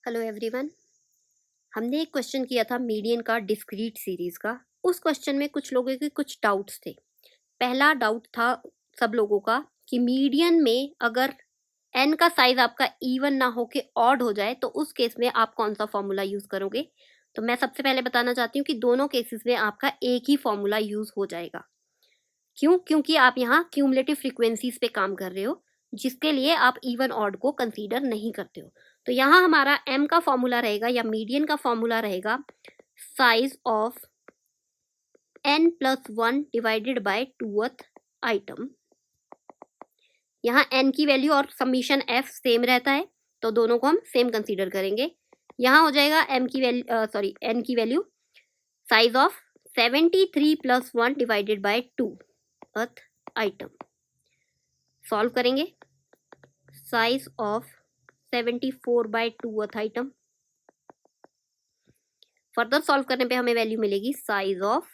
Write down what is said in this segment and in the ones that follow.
Hello everyone. हमने एक question किया था मीडियन का डिस्क्रीट सीरीज का। उस क्वेश्चन में कुछ लोगों के कुछ डाउट्स थे। पहला डाउट था सब लोगों का कि मीडियन में अगर एन का साइज आपका इवन ना हो के ऑड हो जाए तो उस केस में आप कौन सा फॉर्मूला यूज करोगे। तो मैं सबसे पहले बताना चाहती हूँ कि दोनों केसेस में आपका एक ही फॉर्मूला यूज हो जाएगा। क्यों? क्योंकि आप यहाँ क्यूमुलेटिव फ्रीक्वेंसीज पे काम कर रहे हो, जिसके लिए आप इवन ऑड को कंसीडर नहीं करते हो। तो यहाँ हमारा एम का फॉर्मूला रहेगा या मीडियन का फॉर्मूला रहेगा size of n plus one divided bye tooth item. यहाँ n की वैल्यू और समीशन f सेम रहता है, तो दोनों को हम सेम कंसीडर करेंगे। यहाँ हो जाएगा m की वैल्यू n की value size of 73 plus one divided by two earth item. Solve करेंगे। Size of 74 by two earth item. Further solve करने पे हमें वैल्यू मिलेगी साइज ऑफ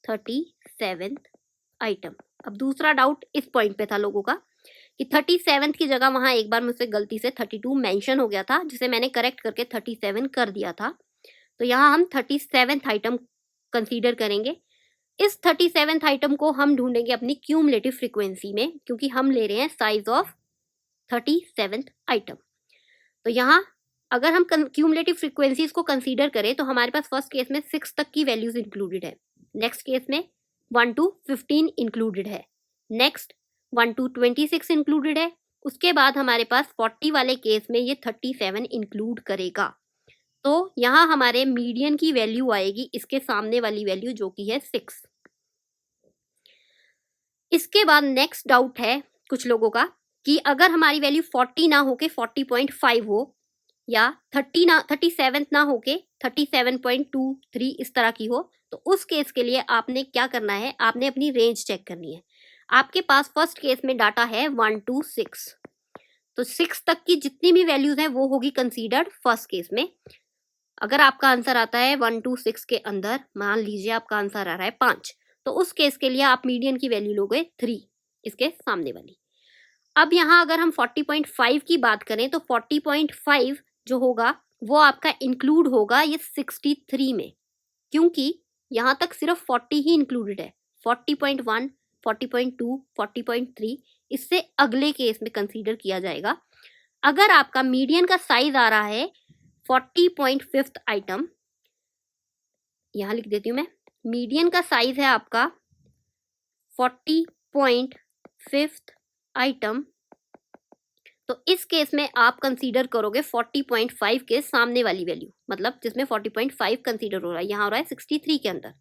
37 आइटम। अब दूसरा डाउट इस पॉइंट पे था लोगों का कि 37 की जगह वहां एक बार मुझसे गलती से 32 मेंशन हो गया था, जिसे मैंने करेक्ट करके 37 कर दिया था। तो यहाँ हम 37th आइटम कंसीडर करेंगे। इस 37th आइटम को हम ढूंढेंगे अपनी क्यूमुलेटिव फ्रीक्वेंसी में, क्योंकि हम ले रहे हैं साइज ऑफ 37th आइटम। तो यहाँ अगर हम क्यूमुलेटिव फ्रीक्वेंसीज को कंसीडर करें तो हमारे पास फर्स्ट केस में 6 तक की वैल्यूज इंक्लूडेड है, नेक्स्ट केस में 1 to 15 इंक्लूडेड है, नेक्स्ट 1 to 26 इंक्लूडेड है, उसके बाद हमारे पास 40 वाले केस में ये 37 इंक्लूड करेगा। तो यहाँ हमारे मीडियन की वैल्यू आएगी इसके सामने वाली वैल्यू जो कि है 6। इसके बाद नेक्स्ट डाउट है कुछ लोगों का कि अगर हमारी वैल्यू 40 ना होके 40.5 हो या 37 ना होके 37.23 इस तरह की हो, तो उस केस के लिए आपने क्या करना है, आपने अपनी रेंज चेक करनी है। आपके पास फर्स्ट केस में डाटा है 1 to 6, तो 6 तक की जितनी भी वैल्यूज हैं वो होगी कंसीडर्ड फर्स्ट केस में। अगर आपका आंसर आता है 1 to 6 के अंदर, मान लीजिए आपका आंसर आ रहा है 5, तो उस केस के लिए आप मीडियन की वैल्यू लोगे 3, इसके सामने वाली। अब यहाँ अगर हम 40.5 की बात करें तो 40.5 जो होगा वो आपका इंक्लूड होगा ये 63 में, क्योंकि यहाँ तक सिर्फ 40 ही इंक्लूडेड है। 40.1, 40.2, 40.3 इससे अगले केस में कंसीडर किया जाएगा। अगर आपका मीडियन का साइज आ रहा है 40.5 आइटम, यहाँ लिख देती हूँ मैं, मीडियन का साइज है आपका 40.5 आइटम, तो इस केस में आप कंसीडर करोगे 40.5 के सामने वाली वैल्यू, मतलब जिसमें 40.5 कंसीडर हो रहा है, यहाँ हो रहा है 63 के अंदर,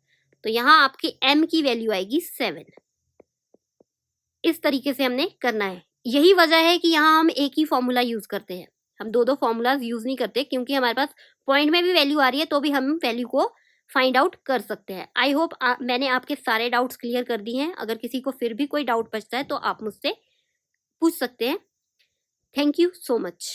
तो यहाँ आपकी m की वैल्यू आएगी 7। इस तरीके से हमने करना है। यही वजह है कि यहाँ हम एक ही फॉर्मूला यूज करते हैं, हम दो फॉर्मूलाज यूज नहीं करते, क्योंकि हमारे पास पॉइंट में भी वैल्यू आ रही है तो भी हम वैल्यू को फाइंड आउट कर सकते हैं। आई होप मैंने आपके सारे डाउट्स क्लियर कर दिए हैं। अगर किसी को फिर भी कोई डाउट बचता है तो आप मुझसे पूछ सकते हैं। Thank you so much.